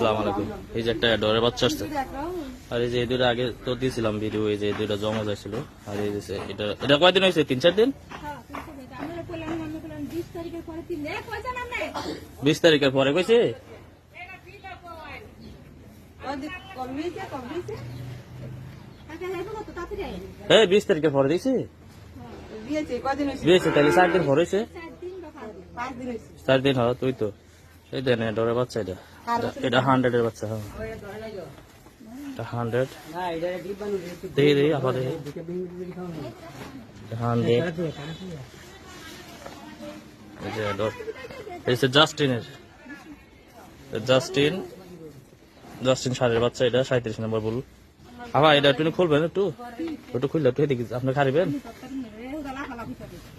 আসসালামু আলাইকুম। এই যে একটা ডরের বাচ্চা আসছে, আর এই যে এই দুটো আগে তো দিয়েছিলাম ভিডিও, এই যে এই দুটো জমা যাইছিল। আর এই যে এটা এটা কয়দিন হয়েছে? 3-4 দিন। 20 তারিখের পরে কইছে। হ্যাঁ 20 তারিখের পরে দিয়েছে, দিয়েছে তাহলে 4 দিন পরে হয়েছে। 4 দিন হয় তুই তো এই দেন ডরের বাচ্চা। এটা এটা 100 এর বাচ্চা। হ্যাঁ এটা 100 দেখি দেখি আবার দেখি 100। এই যে ডর এই যে জাস্টিনের, জাস্টিন সারের বাচ্চা। এটা 37 নম্বর বল। আবার এটা একটু খুলবেন, একটু একটু খুললে একটু দেখি আপনি খারিবেন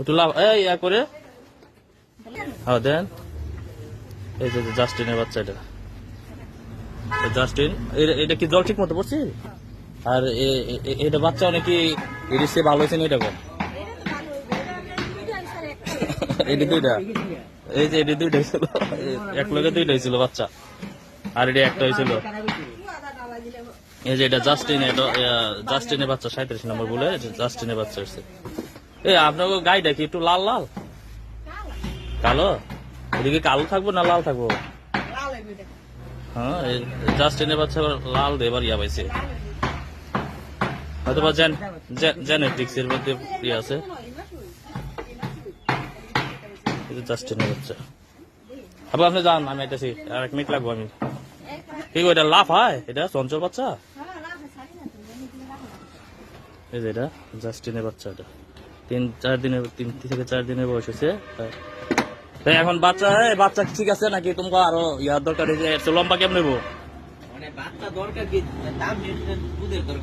একটু লাভ এই করে। হ্যাঁ দেন এই যে জাস্টিনের বাচ্চা। এটা জাস্টিন, এটা কি জল ঠিক মতো পড়ছে? আর এটা বাচ্চা অনেকে এটি সে ভালো হয়েছে না? এটা কম এটি দুইটা, এই যে এটি দুইটা হয়েছিল, এক লগে দুইটা হয়েছিল বাচ্চা, আর এটি একটা হয়েছিল। এই যে এটা জাস্টিন, এটা জাস্টিনের বাচ্চা 37 নম্বর বলে জাস্টিনের বাচ্চা হচ্ছে। এই আপনার গাইটা কি একটু লাল লাল কালো? এদিকে কালো থাকবো না লাল থাকবো? হ্যাঁ জাস্টিনের বাচ্চা লাল দেবার ইয়া পাইছে হয়তো বা জেনেটিক্স এর মধ্যে ইয়ে আছে। জাস্টিনের বাচ্চা। আবার আপনি যান, আমি এটা আর 1 মিনিট লাগবো। আমি ঠিক এটা লাভ হয়, এটা চঞ্চল বাচ্চা। এই যে এটা জাস্টিনের বাচ্চা। এটা 3 থেকে 4 দিনের বয়স হয়েছে। এখন বাচ্চা বাচ্চা ঠিক আছে নাকি তোমাকে আরো ইয়ার দরকার? একটু লম্বা কেমন নেবো?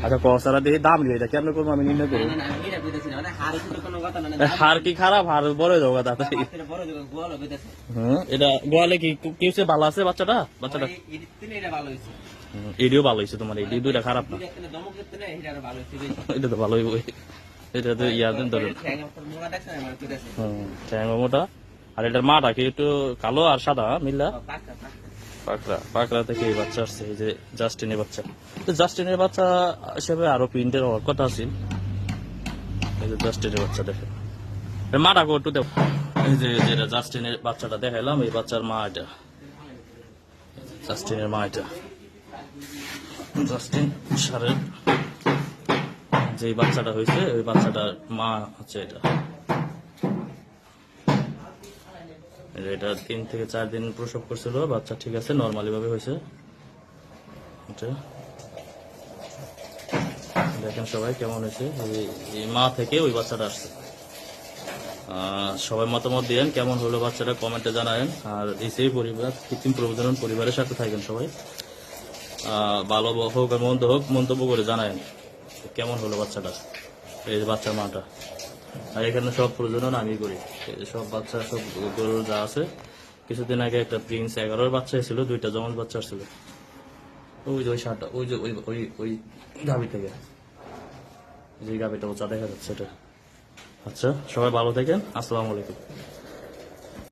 আচ্ছা কসারা দিয়ে দাম নিয়ে এটা কেমন করবো আমি নির্ণয় করবো। হার কি খারাপ? হার বড় যাবো তাড়াতাড়ি। এটা গোয়ালে কি কেউ ভালো আছে বাচ্চাটা? বাচ্চাটা এডিও ভালো হয়েছে তোমার, এডি দুইটা খারাপ না। এটা তো ভালোই বই, এটা তো ইয়াদের ধরেন ঠ্যাং মোটা। আর এটার মাটা কি একটু কালো আর সাদা মিল্লা পাকড়া থেকে এই বাচ্চা আসছে। এই যে জাস্টিনের বাচ্চা। তো জাস্টিনের বাচ্চা হিসেবে আরো প্রিন্টের হওয়ার কথা আছে। এই যে জাস্টিনের বাচ্চা দেখে মাটা একটু দেখ। এই যে যেটা জাস্টিনের বাচ্চাটা দেখাইলাম, এই বাচ্চার মা এটা, জাস্টিনের মা এটা। জাস্টিন সারের যে বাচ্চাটা হয়েছে ওই বাচ্চাটার মা হচ্ছে এটা। এটা 3 থেকে 4 দিন প্রসব করছিল, বাচ্চা ঠিক আছে, নর্মালি ভাবে হয়েছে। দেখেন সবাই কেমন হয়েছে। এই মা থেকে ওই বাচ্চাটা আসছে। সবাই মতামত দিয়েন কেমন হলো বাচ্চাটা, কমেন্টে জানায়েন। আর এই পরিবার কৃত্রিম প্রজনন পরিবারের সাথে থাকেন সবাই। ভালো হোক আর মন্দ হোক মন্তব্য করে জানায়েন কেমন হলো বাচ্চাটা, এই বাচ্চার মাটা। আর এখানে সব প্রজনন আমি করি, সব বাচ্চা সব গরুর যা আছে। কিছুদিন আগে একটা প্রিন্স 11-র বাচ্চা ছিল, 2টা জমজ বাচ্চা ছিল। ওই যে ওই সারটা, ওই যে ওই ওই ওই গাভি থেকে যে গাভিটা ওচা দেখা যাচ্ছে এটা। আচ্ছা সবাই ভালো থাকেন, আসসালামু আলাইকুম।